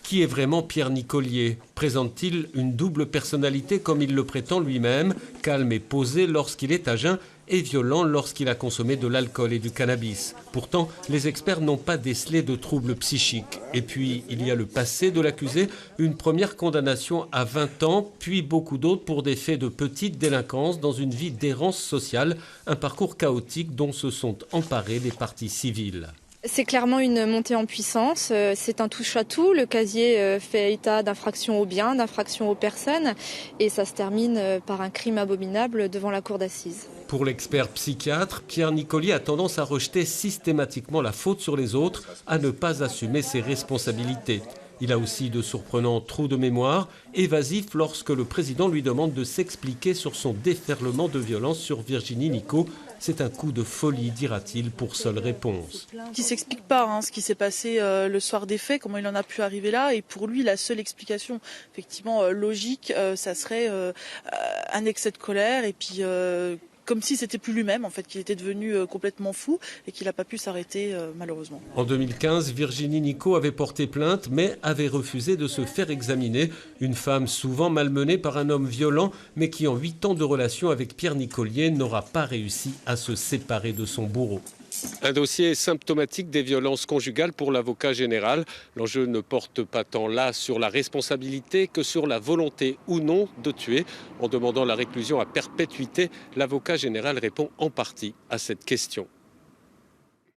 Qui est vraiment Pierre Nicolier? Présente-t-il une double personnalité comme il le prétend lui-même, calme et posé lorsqu'il est à jeun et violent lorsqu'il a consommé de l'alcool et du cannabis? Pourtant, les experts n'ont pas décelé de troubles psychiques. Et puis, il y a le passé de l'accusé, une première condamnation à 20 ans, puis beaucoup d'autres pour des faits de petite délinquance dans une vie d'errance sociale, un parcours chaotique dont se sont emparés les parties civiles. C'est clairement une montée en puissance, c'est un touche-à-tout. Le casier fait état d'infractions aux biens, d'infractions aux personnes et ça se termine par un crime abominable devant la cour d'assises. Pour l'expert psychiatre, Pierre Nicolier a tendance à rejeter systématiquement la faute sur les autres, à ne pas assumer ses responsabilités. Il a aussi de surprenants trous de mémoire, évasif lorsque le président lui demande de s'expliquer sur son déferlement de violence sur Virginie Nicot. C'est un coup de folie, dira-t-il, pour seule réponse. Il ne s'explique pas ce qui s'est passé le soir des faits, comment il en a pu arriver là. Et pour lui, la seule explication, effectivement, logique, ça serait un excès de colère et puis comme si c'était plus lui-même, en fait, qu'il était devenu complètement fou et qu'il n'a pas pu s'arrêter, malheureusement. En 2015, Virginie Nicot avait porté plainte, mais avait refusé de se faire examiner. Une femme souvent malmenée par un homme violent, mais qui en 8 ans de relation avec Pierre Nicolier n'aura pas réussi à se séparer de son bourreau. Un dossier symptomatique des violences conjugales pour l'avocat général. L'enjeu ne porte pas tant là sur la responsabilité que sur la volonté ou non de tuer. En demandant la réclusion à perpétuité, l'avocat général répond en partie à cette question.